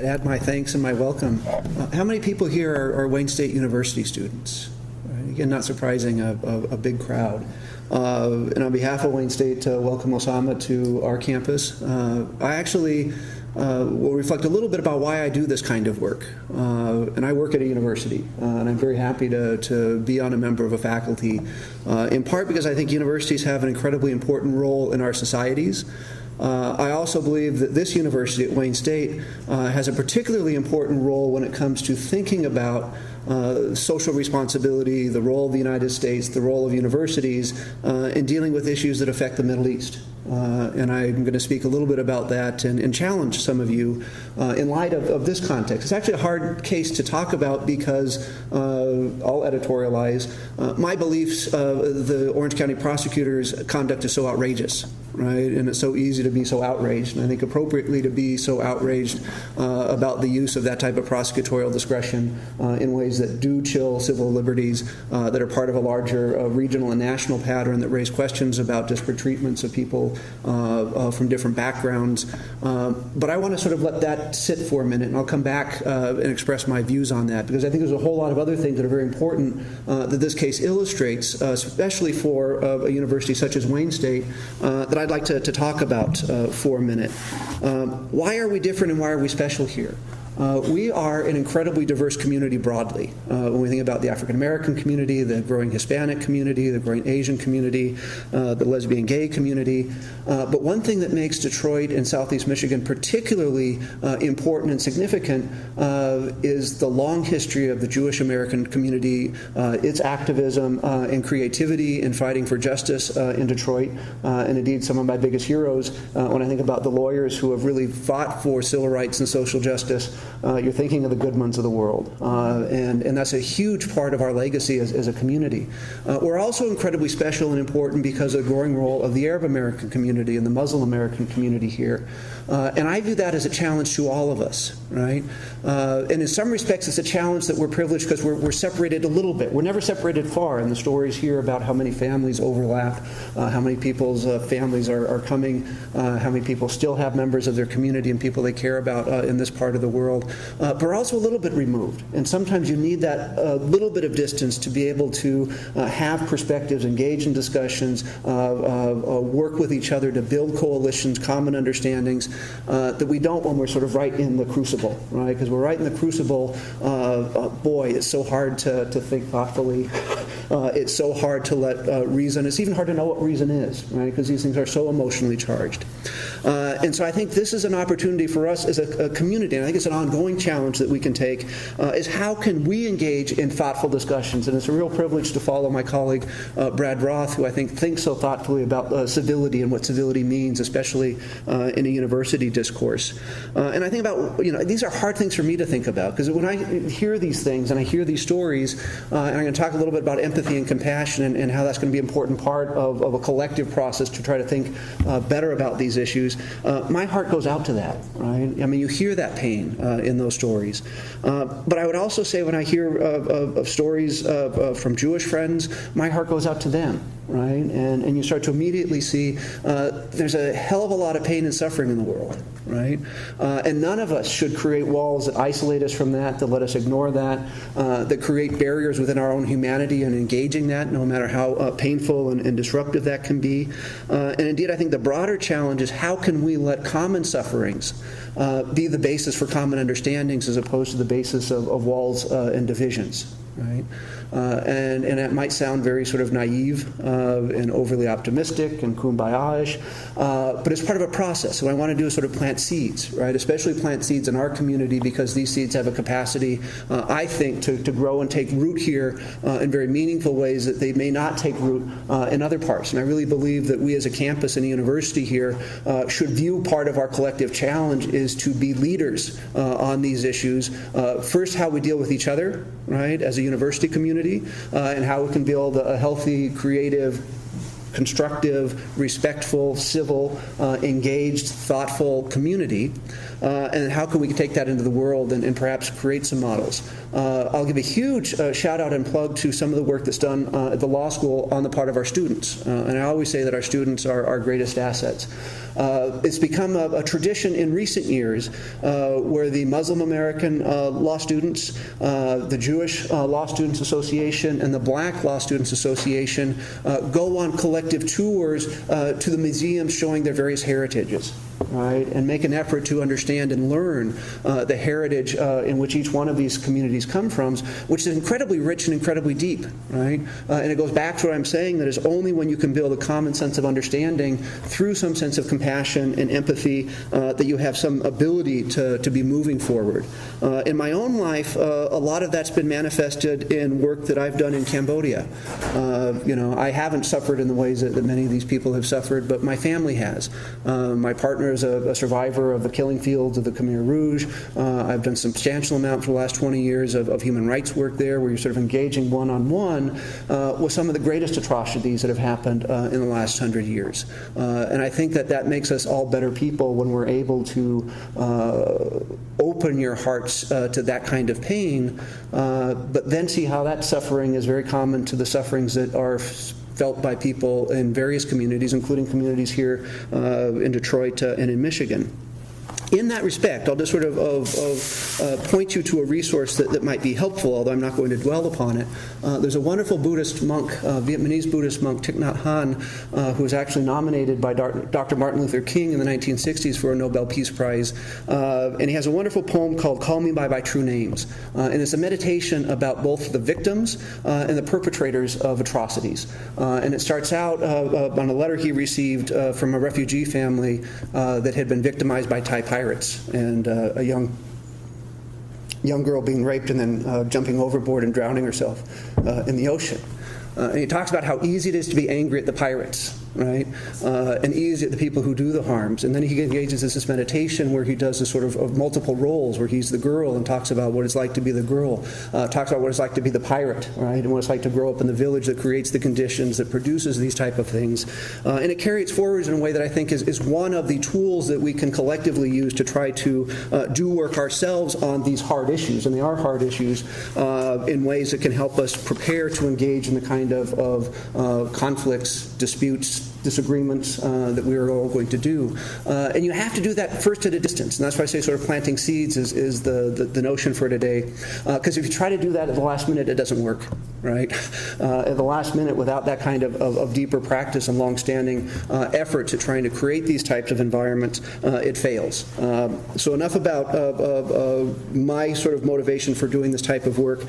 add my thanks and my welcome. How many people here are Wayne State University students? Right? Again, not surprising, a big crowd. And on behalf of Wayne State, welcome Osama to our campus. I actually will reflect a little bit about why I do this kind of work. And I work at a university, and I'm very happy to be on a member of a faculty, in part because I think universities have an incredibly important role in our societies. I also believe that this university at Wayne State has a particularly important role when it comes to thinking about social responsibility, the role of the United States, the role of universities in dealing with issues that affect the Middle East. And I'm going to speak a little bit about that and challenge some of you in light of this context. It's actually a hard case to talk about because, I'll editorialize, my beliefs, the Orange County prosecutor's conduct is so outrageous, right? And it's so easy to be so outraged, and I think appropriately to be so outraged about the use of that type of prosecutorial discretion in ways that do chill civil liberties, that are part of a larger regional and national pattern that raise questions about disparate treatments of people from different backgrounds. But I want to sort of let that sit for a minute, and I'll come back and express my views on that, because I think there's a whole lot of other things that are very important that this case illustrates, especially for a university such as Wayne State, that I'd like to talk about for a minute. Why are we different and why are we special here? We are an incredibly diverse community broadly. When we think about the African American community, the growing Hispanic community, the growing Asian community, the lesbian gay community. But one thing that makes Detroit and Southeast Michigan particularly important and significant is the long history of the Jewish American community, its activism and creativity in fighting for justice in Detroit. And indeed, some of my biggest heroes, when I think about the lawyers who have really fought for civil rights and social justice, you're thinking of the Goodmans of the world. And that's a huge part of our legacy as a community. We're also incredibly special and important because of the growing role of the Arab American community and the Muslim American community here. And I view that as a challenge to all of us, right? And in some respects, it's a challenge that we're privileged because we're separated a little bit. We're never separated far. And the stories here about how many families overlap, how many people's families are coming, how many people still have members of their community and people they care about in this part of the world. But we're also a little bit removed. And sometimes you need that little bit of distance to be able to have perspectives, engage in discussions, work with each other to build coalitions, common understandings that we don't when we're sort of right in the crucible, right? Because we're right in the crucible, boy, it's so hard to think thoughtfully. It's so hard to let reason, it's even hard to know what reason is, right? Because these things are so emotionally charged. And so I think this is an opportunity for us as a community, and I think it's an ongoing challenge that we can take, is how can we engage in thoughtful discussions? And it's a real privilege to follow my colleague Brad Roth, who I think thinks so thoughtfully about civility and what civility means, especially in a university discourse. And I think about, these are hard things for me to think about, because when I hear these things and I hear these stories, and I'm going to talk a little bit about empathy and compassion and how that's going to be an important part of a collective process to try to think better about these issues, my heart goes out to that, right? I mean, you hear that pain in those stories. But I would also say when I hear of stories from Jewish friends, my heart goes out to them, right? And you start to immediately see there's a hell of a lot of pain and suffering in the world, right? And none of us should create walls that isolate us from that let us ignore that, that create barriers within our own humanity and engaging that, no matter how painful and disruptive that can be. And indeed, I think the broader challenge is how can we let common sufferings be the basis for common understandings as opposed to the basis of walls and divisions, right? And it might sound very sort of naive and overly optimistic and kumbaya-ish, but it's part of a process. What I want to do is sort of plant seeds, right? Especially plant seeds in our community, because these seeds have a capacity, I think, to grow and take root here in very meaningful ways that they may not take root in other parts. And I really believe that we as a campus and a university here should view part of our collective challenge is to be leaders on these issues. First, how we deal with each other, right, as a university community, and how we can build a healthy, creative, constructive, respectful, civil, engaged, thoughtful community, and how can we take that into the world and perhaps create some models. I'll give a huge shout out and plug to some of the work that's done at the law school on the part of our students. And I always say that our students are our greatest assets. It's become a tradition in recent years where the Muslim American law students, the Jewish Law Students Association, and the Black Law Students Association go on collective tours to the museums showing their various heritages, right, and make an effort to understand and learn the heritage in which each one of these communities come from, which is incredibly rich and incredibly deep, right? And it goes back to what I'm saying, that is only when you can build a common sense of understanding through some sense of compassion and empathy that you have some ability to be moving forward. In my own life, a lot of that's been manifested in work that I've done in Cambodia. I haven't suffered in the ways that many of these people have suffered, but my family has. My partner is a survivor of the killing fields of the Khmer Rouge. I've done substantial amount for the last 20 years of human rights work there, where you're sort of engaging one-on-one with some of the greatest atrocities that have happened in the last 100 years. And I think that makes us all better people when we're able to open your hearts to that kind of pain, but then see how that suffering is very common to the sufferings that are felt by people in various communities, including communities here in Detroit and in Michigan. In that respect, I'll just sort of point you to a resource that might be helpful, although I'm not going to dwell upon it. There's a wonderful Buddhist monk, Vietnamese Buddhist monk, Thich Nhat Hanh, who was actually nominated by Dr. Martin Luther King in the 1960s for a Nobel Peace Prize. And he has a wonderful poem called Call Me by My True Names. And it's a meditation about both the victims and the perpetrators of atrocities. And it starts out on a letter he received from a refugee family that had been victimized by Thai pirates, and a young girl being raped and then jumping overboard and drowning herself in the ocean. And he talks about how easy it is to be angry at the pirates, right? And easy at the people who do the harms. And then he engages in this meditation where he does this sort of multiple roles, where he's the girl and talks about what it's like to be the girl, talks about what it's like to be the pirate, right? And what it's like to grow up in the village that creates the conditions that produces these type of things. And it carries forward in a way that I think is one of the tools that we can collectively use to try to do work ourselves on these hard issues. And they are hard issues in ways that can help us prepare to engage in the kind of conflicts, disputes, disagreements that we are all going to do. And you have to do that first at a distance. And that's why I say sort of planting seeds is the notion for today. Because if you try to do that at the last minute, it doesn't work, right? At the last minute, without that kind of deeper practice and long-standing efforts at trying to create these types of environments, it fails. So enough about my sort of motivation for doing this type of work.